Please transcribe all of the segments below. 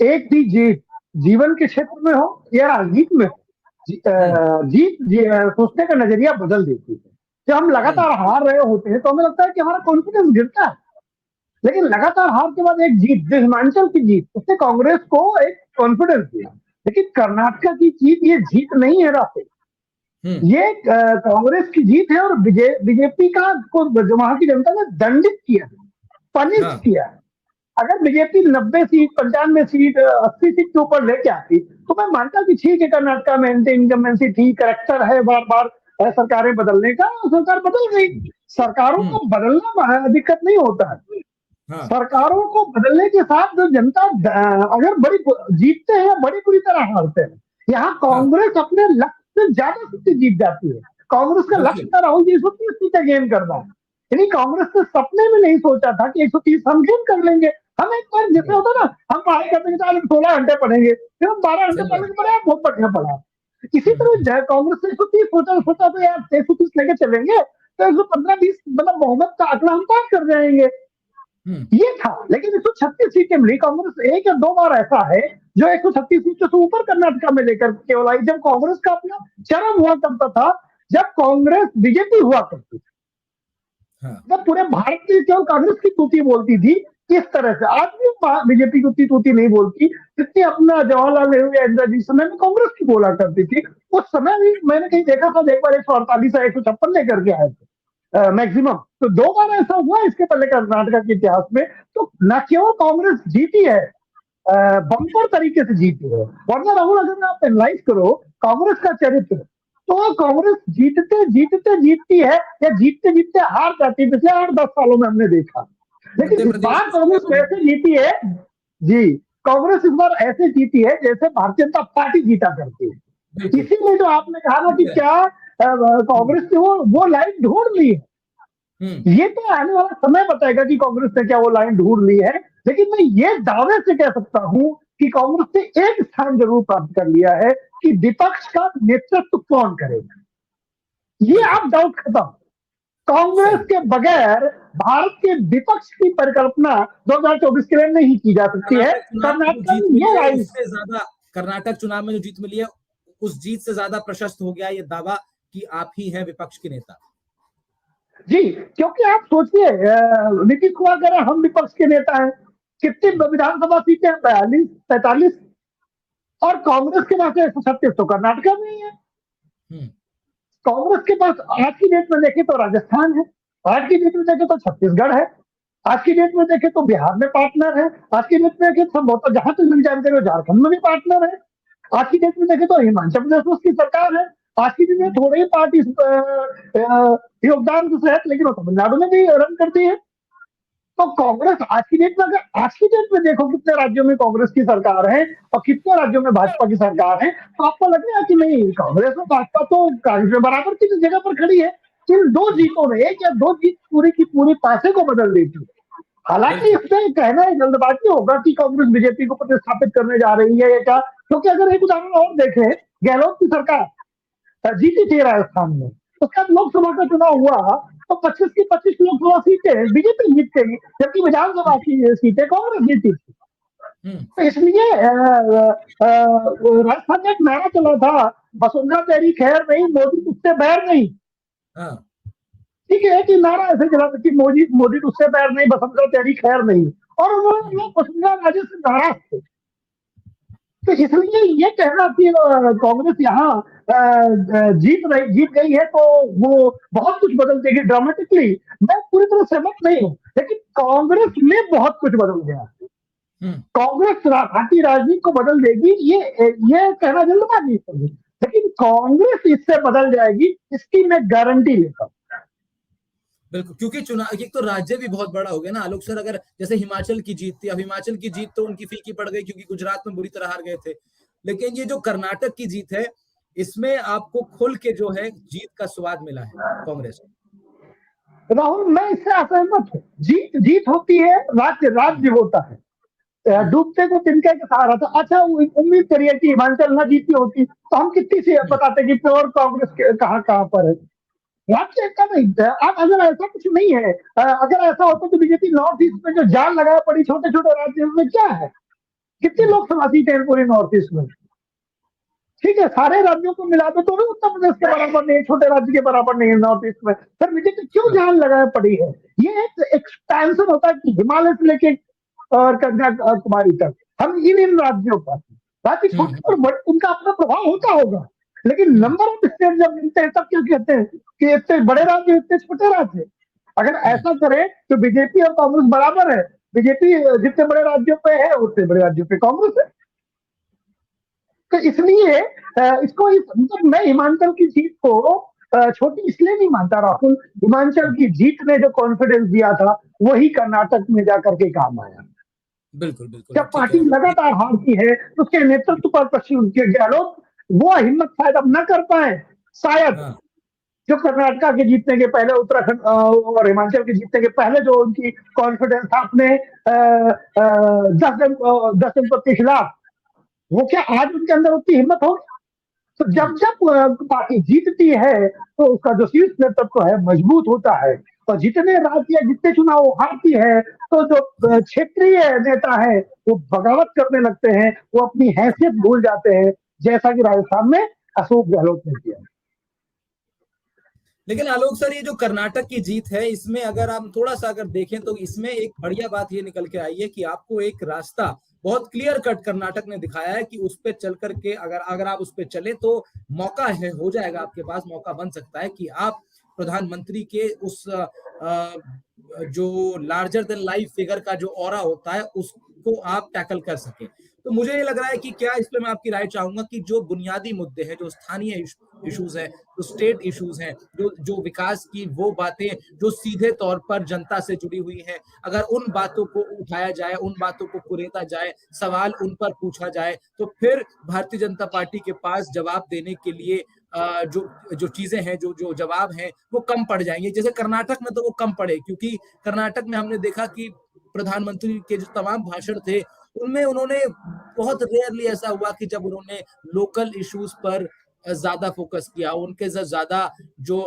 एक भी जीत जीवन के क्षेत्र में हो या राजनीति में हो, हम्म। सोचने का नजरिया बदल देती है। जब हम हम्म। लगातार हार रहे होते हैं तो हमें लगता है कि हमारा कॉन्फिडेंस गिरता है, लेकिन लगातार हार के बाद एक जीत, जो हिमाचल की जीत, उसने कांग्रेस को एक कॉन्फिडेंस दिया। लेकिन कर्नाटक की जीत ये जीत नहीं है राहुल, हम्म। ये कांग्रेस की जीत है और बीजेपी का को जो वहां की जनता ने दंडित किया, पनिश हाँ। किया। अगर बीजेपी 90 सीट, 95 सीट, 80 सीट के ऊपर लेके आती तो मैं मानता कि ठीक है, कर्नाटक में एंटी इनकम्बेंसी ठीक, करेक्टर है, बार बार सरकारें बदलने का, सरकार बदल गई। सरकारों हम्म। को बदलना दिक्कत नहीं होता है, हाँ। सरकारों को बदलने के साथ जो जनता अगर बड़ी जीतते हैं, बड़ी बुरी तरह हारते हैं। यहाँ हाँ। कांग्रेस अपने लक्ष्य से ज्यादा सीटें जीत जाती है। कांग्रेस का लक्ष्य बिल्कुल। था राहुल जी 130 सीटें गेन करना, यानी कांग्रेस ने सपने में नहीं सोचा था कि 130 हम गेन कर लेंगे। हम एक बार जैसे होता ना, हम पढ़ाई करते हैं, आज हम 16 घंटे पढ़ेंगे, फिर हम 12 घंटे सही बात। पढ़ने के बाद बहुत बढ़िया पढ़ा। इसी हम्म। तरह कांग्रेस ने 130 सोचा सोचा तो यार 130 लेके चलेंगे तो 115-20 मतलब बहुमत का आंकड़ा हम पार कर जाएंगे, हम्म। ये था। लेकिन 136 सीटें मिली कांग्रेस। एक या दो बार ऐसा है जो 136 सीटों से ऊपर कर्नाटक में लेकर केवल आई, जब कांग्रेस का अपना चरम हुआ करता था, जब कांग्रेस बीजेपी हुआ करती थी, हाँ। जब पूरे भारत की केवल कांग्रेस की तूती बोलती थी। इस तरह से आज भी बीजेपी की उतनी तूती नहीं बोलती जितनी अपना जवाहरलाल नेहरू या इंदिरा जी समय में कांग्रेस की बोला करती थी। उस समय भी मैंने कहीं देखा था, एक बार 148 या 156 लेकर के आए थे मैक्सिमम। तो दो बार ऐसा हुआ इसके पहले कर्नाटक के इतिहास में। तो न केवल कांग्रेस जीती है, बम्पर तरीके से जीती है। वरना राहुल, अगर आप एनालाइज करो कांग्रेस का चरित्र, तो कांग्रेस जीतते जीतते जीतती है या जीतते जीतते हार जाती है। पिछले 8-10 सालों में हमने देखा। लेकिन मध्य इस प्रदेश बार में कांग्रेस कैसे जीती है जी, कांग्रेस इस बार ऐसे जीती है जैसे भारतीय जनता पार्टी जीता करती है। बिल्कुल। इसीलिए जो आपने कहा ना कि ठीक है। क्या हम्म। कांग्रेस ने वो लाइन ढूंढ ली है, हम्म। ये तो आने वाला समय बताएगा कि कांग्रेस ने क्या वो लाइन ढूंढ ली है। लेकिन मैं ये दावे से कह सकता हूं कि कांग्रेस ने एक स्थान जरूर प्राप्त कर लिया है कि विपक्ष का नेतृत्व कौन करेगा, ये बिल्कुल आप डाउट खत्म। कांग्रेस सही। के बगैर भारत के विपक्ष की परिकल्पना 2024 के लिए नहीं की जा सकती है। कर्नाटक चुनाव में जो कर्नाटक जीत में मिली ये है लाइन, उससे ज्यादा, कर्नाटक चुनाव में जो जीत मिली है उस जीत से ज्यादा प्रशस्त हो गया ये दावा कि आप ही हैं विपक्ष के नेता। जी, क्योंकि आप सोचिए नीतीश कुमार कह रहे हैं हम विपक्ष के नेता हैं। कितनी विधानसभा सीटें हैं? 42-43। और कांग्रेस के पास 136 तो कर्नाटक में ही है। हम्म। कांग्रेस के पास आज की डेट में देखें तो राजस्थान है, आज की डेट में देखें तो छत्तीसगढ़ है, आज की डेट में देखें तो बिहार में पार्टनर है, आज की डेट में देखें तो संभवतः जहां तक मेरी जानकारी हो झारखंड में भी पार्टनर है, आज की डेट में देखें तो हिमाचल प्रदेश में उसकी सरकार है, आज की डेट में थोड़ी ही पार्टी योगदान के साथ, लेकिन वो तमिलनाडु में भी रन करती है। तो कांग्रेस आज की डेट में, अगर आज की डेट में देखो कितने राज्यों में कांग्रेस की सरकार है और कितने राज्यों में भाजपा की सरकार है, तो आपको लगेगा कि नहीं, कांग्रेस और भाजपा तो कांग्रेस बराबर की जगह पर खड़ी है। इन दो जीतों ने, एक या दो जीत पूरी की पूरी पासे को बदल देती है। हालांकि बिल्कुल। इसमें कहना है जल्दबाजी होगा कि कांग्रेस बीजेपी को प्रतिस्थापित करने जा रही है या क्या, क्योंकि अगर एक उदाहरण और देखें, गहलोत की सरकार जीती थी राजस्थान में, उसका लोकसभा का चुनाव हुआ तो 25 की 25 लोकसभा सीटें बीजेपी जीत गई, जबकि विधानसभा की सीटें कांग्रेस जीती थी। हम्म। तो इसलिए राजस्थान में एक नारा चला था, वसुंधरा तेरी खैर नहीं, मोदी तुझसे बैर नहीं। हाँ। ठीक है कि नारा ऐसे चला था कि मोदी मोदी तुझसे बैर नहीं, वसुंधरा तेरी खैर नहीं, और उन्होंने लोग वसुंधरा राजे से नाराज थे। तो इसलिए ये कहना कि कांग्रेस यहाँ जीत गई है तो वो बहुत कुछ बदल देगी ड्रामेटिकली, मैं पूरी तरह सहमत नहीं हूं। लेकिन कांग्रेस में बहुत कुछ बदल गया। हम्म। कांग्रेस भारतीय राजनीति को बदल देगी, ये कहना जल्दबाजी है, लेकिन कांग्रेस इससे बदल जाएगी, इसकी मैं गारंटी लेता हूँ। बिल्कुल, क्योंकि चुनाव एक तो राज्य भी बहुत बड़ा हो गया ना आलोक सर। अगर जैसे हिमाचल की जीत थी, अब हिमाचल की जीत तो उनकी फीकी पड़ गई क्योंकि गुजरात में बुरी तरह हार गए थे। लेकिन ये जो कर्नाटक की जीत है, इसमें आपको खुल के जो है जीत का स्वाद मिला है कांग्रेस। राहुल, मैं इससे असहमत हूँ। जीत जीत होती है, राज्य राज्य होता है। डूबते को तिनके के सहारा था। अच्छा, उम्मीद करिए कि हिमाचल ना जीती होती तो हम कितनी सी बताते कि प्योर कांग्रेस कहाँ कहाँ पर है। राज्य का नहीं। अब अगर ऐसा कुछ नहीं है, अगर ऐसा होता तो बीजेपी नॉर्थ ईस्ट में जो जान लगाया पड़ी छोटे छोटे राज्यों में क्या है, कितनी लोकसभा सीटें हैं पूरे नॉर्थ ईस्ट में? ठीक है, सारे राज्यों को मिला दो तो भी उत्तर प्रदेश के बराबर नहीं है, छोटे राज्य के बराबर नहीं है नॉर्थ ईस्ट में। सर बीजेपी क्यों जान लगाए पड़ी है? ये एक एक्सपेंशन होता है कि हिमालय से लेके और कन्याकुमारी तक, हम इन राज्यों पर, राज्य छोटे पर उनका अपना प्रभाव होता होगा, लेकिन नंबर ऑफ स्टेट जब मिलते हैं तब क्या कहते हैं कि इतने बड़े राज्य, इतने छोटे राज्य। अगर ऐसा करें तो बीजेपी और कांग्रेस बराबर है, बीजेपी जितने बड़े राज्यों पे है उतने बड़े राज्यों पे कांग्रेस है। तो इसलिए इसको मतलब मैं हिमाचल की जीत को छोटी इसलिए नहीं मानता राहुल, हिमाचल की जीत ने जो कॉन्फिडेंस दिया था वही कर्नाटक में जाकर के काम आया। बिल्कुल बिल्कुल, जब पार्टी लगातार हारती है तो उसके नेतृत्व पर अशोक गहलोत वो हिम्मत शायद अब न कर पाए, शायद जो कर्नाटका के जीतने के पहले, उत्तराखंड और हिमाचल के जीतने के पहले जो उनकी कॉन्फिडेंस था अपने 10 जनपद के खिलाफ, वो क्या आज उनके अंदर उतनी हिम्मत हो? तो जब जब पार्टी जीतती है तो उसका जो शीर्ष नेतृत्व है मजबूत होता है, और जितने राज्य जितने चुनाव हारती है तो जो क्षेत्रीय नेता है वो बगावत करने लगते हैं, वो अपनी हैसियत भूल जाते हैं, जैसा कि राजस्थान में अशोक गहलोत ने किया। लेकिन आलोक सर, ये जो कर्नाटक की जीत है इसमें अगर हम थोड़ा सा अगर देखें तो इसमें एक बढ़िया बात ये निकल के आई है कि आपको एक रास्ता बहुत क्लियर कट कर्नाटक ने दिखाया है कि उस पे चल करके अगर आप उस पे चले तो मौका है, हो जाएगा आपके पास, मौका बन सकता है कि आप प्रधानमंत्री के उस जो लार्जर देन लाइफ फिगर का जो ऑरा होता है उसको आप टैकल कर सके। तो मुझे ये लग रहा है कि क्या इस पे मैं आपकी राय चाहूंगा कि जो बुनियादी मुद्दे हैं, जो स्थानीय इश्यूज हैं, जो स्टेट इश्यूज हैं, जो विकास की वो बातें जो सीधे तौर पर जनता से जुड़ी हुई हैं, अगर उन बातों को उठाया जाए, उन बातों को कुरेदा जाए, सवाल उन पर पूछा जाए, तो फिर भारतीय जनता पार्टी के पास जवाब देने के लिए जो चीजें हैं, जो जवाब हैं वो कम पड़ जाएंगे। जैसे कर्नाटक में तो वो कम पड़े, क्योंकि कर्नाटक में हमने देखा कि प्रधानमंत्री के जो तमाम भाषण थे उनमें उन्होंने बहुत रेयरली ऐसा हुआ कि जब उन्होंने लोकल इश्यूज पर ज्यादा फोकस किया, उनके ज्यादा जो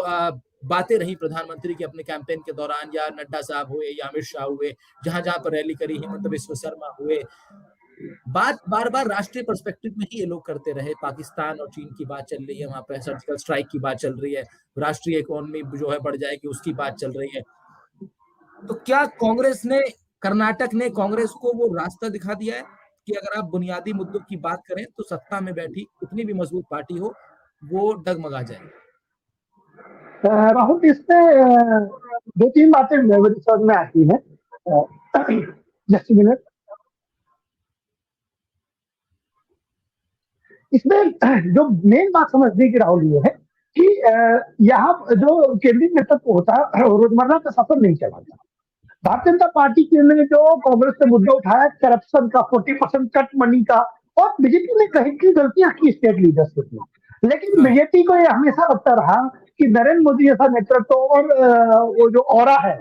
बातें रही प्रधानमंत्री के अपने कैंपेन के दौरान, या नड्डा साहब हुए या अमित शाह हुए, जहां जहां पर रैली करी, हिमंत बिस्व शर्मा हुए, बात बार बार राष्ट्रीय पर्सपेक्टिव में ही ये लोग करते रहे। पाकिस्तान और चीन की बात चल रही है, वहां पर सर्जिकल स्ट्राइक की बात चल रही है, राष्ट्रीय इकोनॉमी जो है बढ़ जाएगी उसकी बात चल रही है। तो क्या कर्नाटक ने कांग्रेस को वो रास्ता दिखा दिया है कि अगर आप बुनियादी मुद्दों की बात करें तो सत्ता में बैठी कितनी भी मजबूत पार्टी हो वो डगमगा जाए? राहुल, इसमें 2-3 बातें मेरी समझ में आती है। Just minute. इसमें जो मेन बात समझने की राहुल ये है कि यहाँ जो केंद्रीय नेतृत्व होता है रोजमर्रा का सफर नहीं चलाता। भारतीय जनता पार्टी ने जो कांग्रेस से मुद्दा उठाया करप्शन का, 40% कट मनी का, और बीजेपी ने कहीं की गलतियां की स्टेट लीडरशिप में, लेकिन बीजेपी को ये हमेशा लगता रहा कि नरेंद्र मोदी जैसा नेतृत्व और वो जो ऑरा है,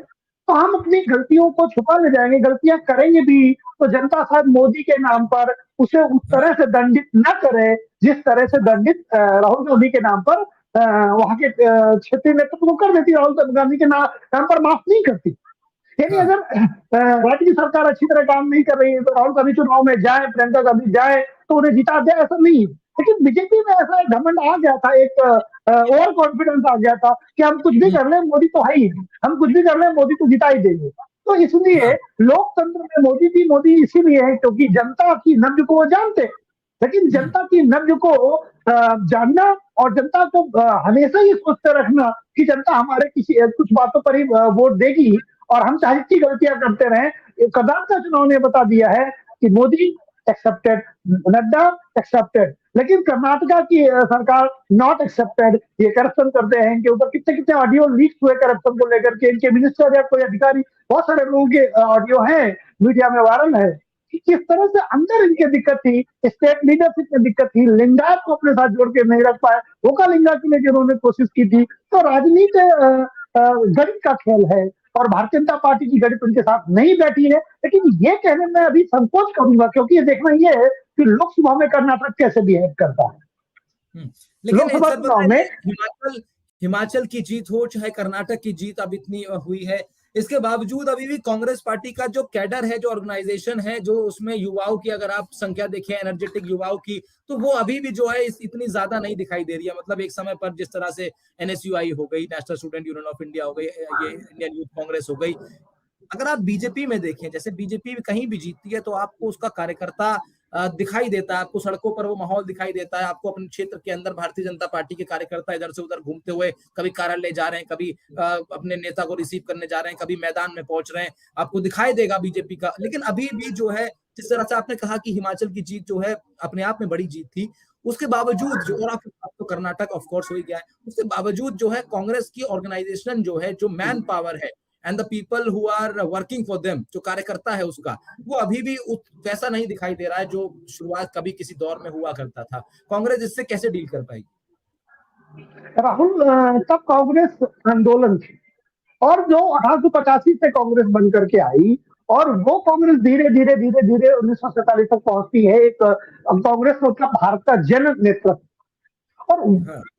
तो हम अपनी गलतियों को छुपा ले जाएंगे, गलतियां करेंगे भी तो जनता शायद मोदी के नाम पर उसे उस तरह से दंडित न करे जिस तरह से दंडित राहुल गांधी के नाम पर वहां के क्षेत्रीय नेतृत्व को कर देती, राहुल गांधी के नाम पर माफ नहीं करती। यानी अगर राज्य की सरकार अच्छी तरह काम नहीं कर रही है तो राहुल गांधी चुनाव में जाए, प्रियंका गांधी जाए तो उन्हें जिता दे, ऐसा नहीं है। लेकिन बीजेपी में ऐसा घमंड आ गया था, एक ओवर कॉन्फिडेंस आ गया था कि हम कुछ भी कर ले मोदी तो है ही, हम कुछ भी कर ले मोदी तो जिता ही देंगे। तो इसलिए लोकतंत्र में मोदी इसीलिए है क्योंकि जनता की नब्ज को वो जानते, लेकिन जनता की नब्ज को जानना और जनता को हमेशा ये सोचते रखना कि जनता हमारे कुछ बातों पर ही वोट देगी और हम चाहे जितनी गलतियां करते रहे। कर्नाटक चुनाव ने बता दिया है कि मोदी एक्सेप्टेड, नड्डा एक्सेप्टेड, लेकिन कर्नाटका की सरकार नॉट एक्सेप्टेड। ये करप्शन करते हैं, इनके ऊपर कितने कितने ऑडियो लीक हुए करप्शन को लेकर के, इनके मिनिस्टर या कोई अधिकारी, बहुत सारे लोगों के ऑडियो हैं, मीडिया में वायरल है कि किस तरह से अंदर इनके दिक्कत थी, स्टेट लीडरशिप में दिक्कत थी, लिंगायत को अपने साथ जोड़ के नहीं रख पाए, वोका लिंगा के लिए जिन्होंने कोशिश की थी। तो राजनीति गणित का खेल है और भारतीय जनता पार्टी की गणित उनके साथ नहीं बैठी है। लेकिन ये कहने में अभी संकोच करूंगा क्योंकि ये देखना ये है कि लोकसभा में कर्नाटक कैसे बिहेव करता है। लेकिन लोकसभा चुनाव में हिमाचल की जीत हो चाहे कर्नाटक की जीत अब इतनी हुई है, इसके बावजूद अभी भी कांग्रेस पार्टी का जो कैडर है, जो ऑर्गेनाइजेशन है, जो उसमें युवाओं की अगर आप संख्या देखें, एनर्जेटिक युवाओं की, तो वो अभी भी जो है इतनी ज्यादा नहीं दिखाई दे रही है। मतलब एक समय पर जिस तरह से एनएसयूआई हो गई, national student union of India हो गई, ये इंडियन यूथ कांग्रेस हो गई, अगर आप बीजेपी में देखें, जैसे बीजेपी कहीं भी जीतती है तो आपको उसका कार्यकर्ता दिखाई देता है, आपको सड़कों पर वो माहौल दिखाई देता है, आपको अपने क्षेत्र के अंदर भारतीय जनता पार्टी के कार्यकर्ता इधर से उधर घूमते हुए, कभी कार्यालय जा रहे हैं, कभी अपने नेता को रिसीव करने जा रहे हैं, कभी मैदान में पहुंच रहे हैं, आपको दिखाई देगा बीजेपी का। लेकिन अभी भी जो है, जिस तरह से आपने कहा कि हिमाचल की जीत जो है अपने आप में बड़ी जीत थी, उसके बावजूद जो, और आप तो कर्नाटक ऑफ कोर्स हो ही गया है, उसके बावजूद जो है कांग्रेस की ऑर्गेनाइजेशन जो है, जो मैन पावर है and the people who are working for them, जो कार्यकर्ता है उसका, वो अभी भी वैसा नहीं दिखाई दे रहा है जो शुरुआत कभी किसी दौर में हुआ करता था। कांग्रेस इससे कैसे डील कर पाएगी? राहुल, तब कांग्रेस आंदोलन थी, और जो 1885 से कांग्रेस बन करके आई, और वो कांग्रेस धीरे धीरे धीरे धीरे 1947 तक पहुंचती है। एक कांग्रेस मतलब भारत का जन नेतृत्व, और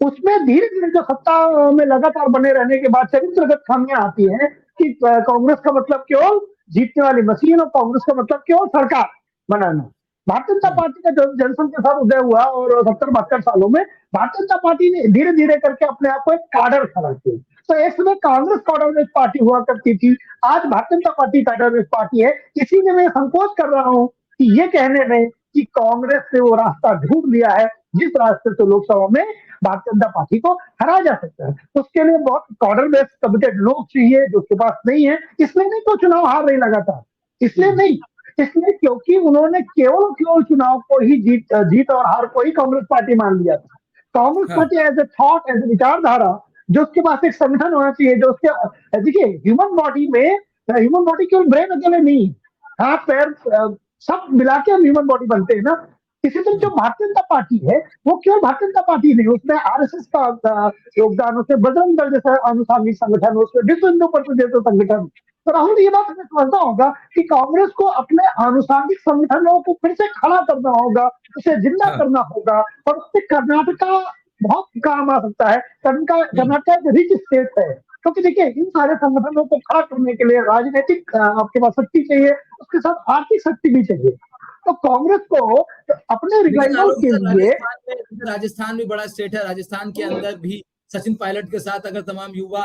उसमें धीरे धीरे जो सत्ता में लगातार बने रहने के बाद चरित्रगत खामियां आती हैं कि कांग्रेस का मतलब केवल जीतने वाली मशीन, और कांग्रेस का मतलब केवल सरकार बनाना। भारतीय जनता पार्टी का जनसंघ के साथ उदय हुआ, और 70-72 सालों में भारतीय जनता पार्टी ने धीरे धीरे करके अपने आप को एक काडर खड़ा किया। तो एक समय कांग्रेस काडर बेस्ड पार्टी हुआ करती थी, आज Bharatiya Janata party cadre based party है। इसीलिए मैं संकोच कर रहा हूं कि ये कहने में कि कांग्रेस से वो रास्ता ढूंढ लिया है जिस रास्ते से लोकसभा में भारतीय जनता पार्टी को हराया जा सकता है। उसके लिए बहुत काडर बेस्ड कमिटेड लोग चाहिए, जो उसके पास नहीं है। इसलिए नहीं तो चुनाव हार रही लगातार, इसलिए नहीं, इसलिए क्योंकि उन्होंने केवल चुनाव को ही जीत और हार को ही कांग्रेस पार्टी मान लिया था। Congress party as a thought, as a विचारधारा, जो उसके पास एक संगठन होना चाहिए, जो उसके, देखिए ह्यूमन बॉडी केवल ब्रेन अकेले नहीं, हाथ पैर सब मिला के ह्यूमन बॉडी बनते हैं ना। इसी तरह जो भारतीय जनता पार्टी है, वो केवल भारतीय जनता पार्टी नहीं, उसमें आरएसएस का योगदान, उसमें बजरंग दल जैसा आनुषंगिक संगठन, उसमें विश्व हिंदू परिषद जैसा संगठन। तो राहुल, ये बात हमें समझना होगा कि कांग्रेस को अपने आनुषंगिक संगठनों को फिर से खड़ा करना होगा, उसे जिंदा करना होगा, और उससे कर्नाटका बहुत काम आ सकता है। कर्नाटक एक रिच स्टेट है, क्योंकि देखिए इन सारे संगठनों को खड़ा करने के लिए राजनीतिक आपके पास शक्ति चाहिए, उसके साथ आर्थिक शक्ति भी चाहिए। तो कांग्रेस को अपने रिवाइवल के लिए, राजस्थान भी बड़ा स्टेट है, राजस्थान के अंदर भी सचिन पायलट के साथ अगर तमाम युवा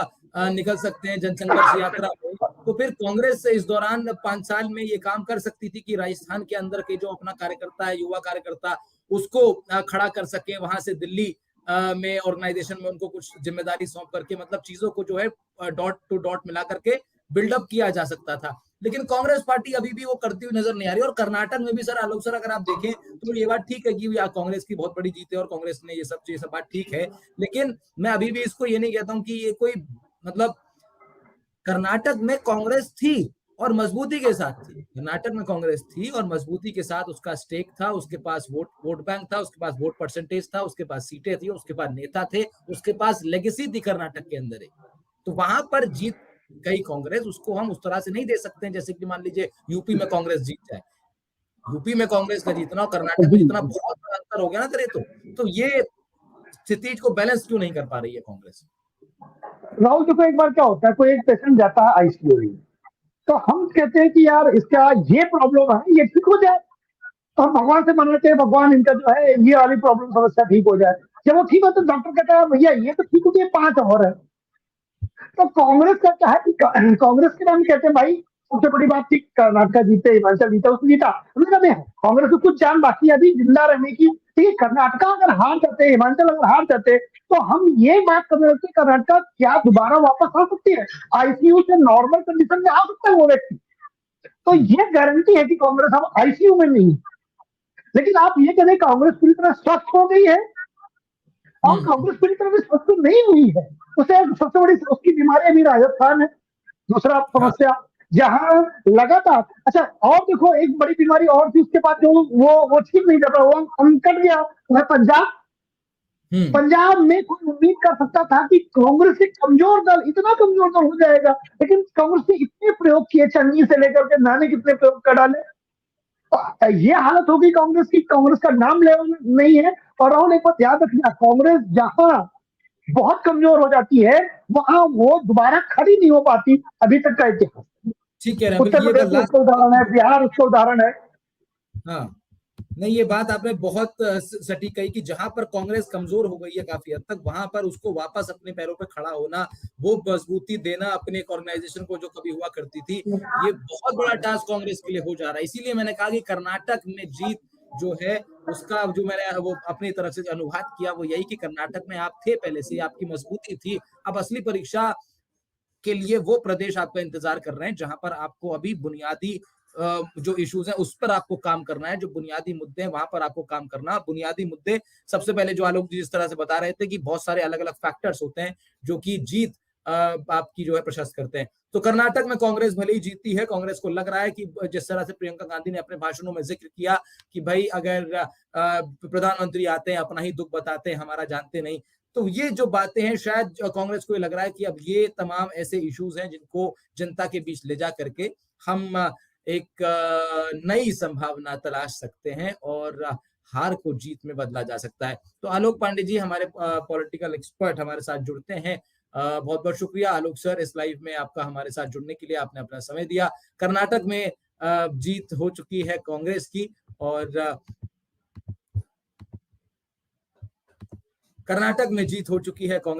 निकल सकते हैं जनसंघर्ष यात्रा में, तो फिर कांग्रेस इस दौरान 5 साल में ये काम कर सकती थी कि राजस्थान के अंदर के जो अपना कार्यकर्ता है, युवा कार्यकर्ता, उसको खड़ा कर सके, वहां से दिल्ली में ऑर्गेनाइजेशन में उनको कुछ जिम्मेदारी सौंप करके, मतलब चीजों को जो है डॉट टू डॉट मिला करके बिल्डअप किया जा सकता था। लेकिन कांग्रेस पार्टी अभी भी वो करती हुई नजर नहीं आ रही। और कर्नाटक में भी सर, आलोक सर, अगर आप देखें तो ये बात ठीक है कि कांग्रेस की बहुत बड़ी जीत है और कांग्रेस ने ये सब बात ठीक है, लेकिन मैं अभी भी इसको ये नहीं कहता हूं कि ये कोई, मतलब कर्नाटक में कांग्रेस थी और मजबूती के साथ थी, कर्नाटक में कांग्रेस थी और मजबूती के साथ उसका स्टेक था, उसके पास वोट बैंक था, उसके पास वोट परसेंटेज था, उसके पास सीटें थी, उसके पास नेता थे, उसके पास लेगेसी थी कर्नाटक के अंदर। तो वहां पर जीत गई कांग्रेस, उसको हम उस तरह से नहीं दे सकते हैं जैसे कि मान लीजिए यूपी में कांग्रेस जीत जाए। यूपी में कांग्रेस का जीतना और कर्नाटक में जीतना बहुत बड़ा अंतर हो गया ना तेरे। तो ये स्थिति को बैलेंस क्यों नहीं कर पा रही है कांग्रेस? राहुल, देखो एक बार क्या होता है, कोई एक पेशेंट जाता है आईसीयू में, तो हम कहते हैं कि यार इसका ये प्रॉब्लम है, ये ठीक हो जाए, तो हम भगवान से मनाते हैं, भगवान इनका जो है ये वाली प्रॉब्लम समस्या ठीक हो जाए। जब वो ठीक हो तो डॉक्टर कहता है भैया ये तो ठीक होती है, 5 और है। तो कांग्रेस का क्या है कि कांग्रेस के नाम कहते हैं भाई सबसे बड़ी बात थी कर्नाटक जीते, हिमाचल जीता, उसने जीता, हमने कांग्रेस को कुछ जान बाकी अभी जिंदा रहने की। ठीक है, कर्नाटक अगर हार जाते, हिमाचल अगर हार जाते, तो हम ये बात करने लगते कर्नाटक क्या दोबारा वापस आ सकती है, आईसीयू से नॉर्मल कंडीशन में आ सकता है वो व्यक्ति। तो ये गारंटी है कि कांग्रेस अब आईसीयू में नहीं। लेकिन आप ये कहें कांग्रेस पूरी तरह स्वस्थ हो गई है, और कांग्रेस पूरी तरह से स्वस्थ नहीं हुई है। उसे सबसे बड़ी उसकी बीमारी अभी राजस्थान है, दूसरा समस्या जहां लगातार, अच्छा और देखो एक बड़ी बीमारी और थी उसके बाद जो वो ठीक नहीं कर रहा, वो कट गया, वह पंजाब में कोई उम्मीद कर सकता था कि कांग्रेस एक कमजोर दल, इतना कमजोर दल हो जाएगा, लेकिन कांग्रेस ने इतने प्रयोग किए, चन्नी से लेकर के नाने कितने प्रयोग कर डाले। ये हालत होगी कांग्रेस की, कांग्रेस का नाम लेवल नहीं है। और राहुल एक बात याद रखना, कांग्रेस जहां बहुत कमजोर हो जाती है, वहां वो दोबारा खड़ी नहीं हो पाती अभी तक का इतिहास। ठीक कह रहे हैं, उत्तर ये प्रदेश उसका उदाहरण है, बिहार उसका उदाहरण है। हाँ, नहीं ये बात आपने बहुत सटीक कही कि जहां पर कांग्रेस कमजोर हो गई है काफी हद तक, वहां पर उसको वापस अपने पैरों पे खड़ा होना, वो मजबूती देना अपने एक ऑर्गेनाइजेशन को जो कभी हुआ करती थी, ये बहुत बड़ा टास्क कांग्रेस के लिए हो जा रहा है। इसीलिए मैंने कहा कि कर्नाटक में जीत जो है उसका जो मैंने वो अपनी तरफ से अनुवाद किया वो यही कि कर्नाटक में आप थे पहले से, आपकी मजबूती थी। अब असली परीक्षा के लिए वो प्रदेश आपका इंतजार कर रहे हैं जहां पर आपको अभी बुनियादी जो इश्यूज हैं उस पर आपको काम करना है, जो बुनियादी मुद्दे हैं वहां पर आपको काम करना। बुनियादी मुद्दे सबसे पहले जो आलोक जी जिस तरह से बता रहे थे कि बहुत सारे अलग अलग फैक्टर्स होते हैं जो कि जीत आपकी जो है प्रशस्त करते हैं। तो कर्नाटक में कांग्रेस भले ही जीतती है, कांग्रेस को लग रहा है कि जिस तरह से प्रियंका गांधी ने अपने भाषणों में जिक्र किया कि भाई अगर प्रधानमंत्री आते हैं अपना ही दुख बताते हैं, हमारा जानते नहीं, तो ये जो बातें हैं शायद कांग्रेस को लग रहा है कि अब ये तमाम ऐसे इश्यूज हैं जिनको जनता के बीच ले जा करके हम एक नई संभावना तलाश सकते हैं और हार को जीत में बदला जा सकता है। तो आलोक पांडे जी हमारे पॉलिटिकल एक्सपर्ट हमारे साथ जुड़ते हैं। बहुत बहुत शुक्रिया आलोक सर, इस लाइव में आपका हमारे साथ जुड़ने के लिए, आपने अपना समय दिया। कर्नाटक में जीत हो चुकी है कांग्रेस की और कर्नाटक में जीत हो चुकी है कांग्रेस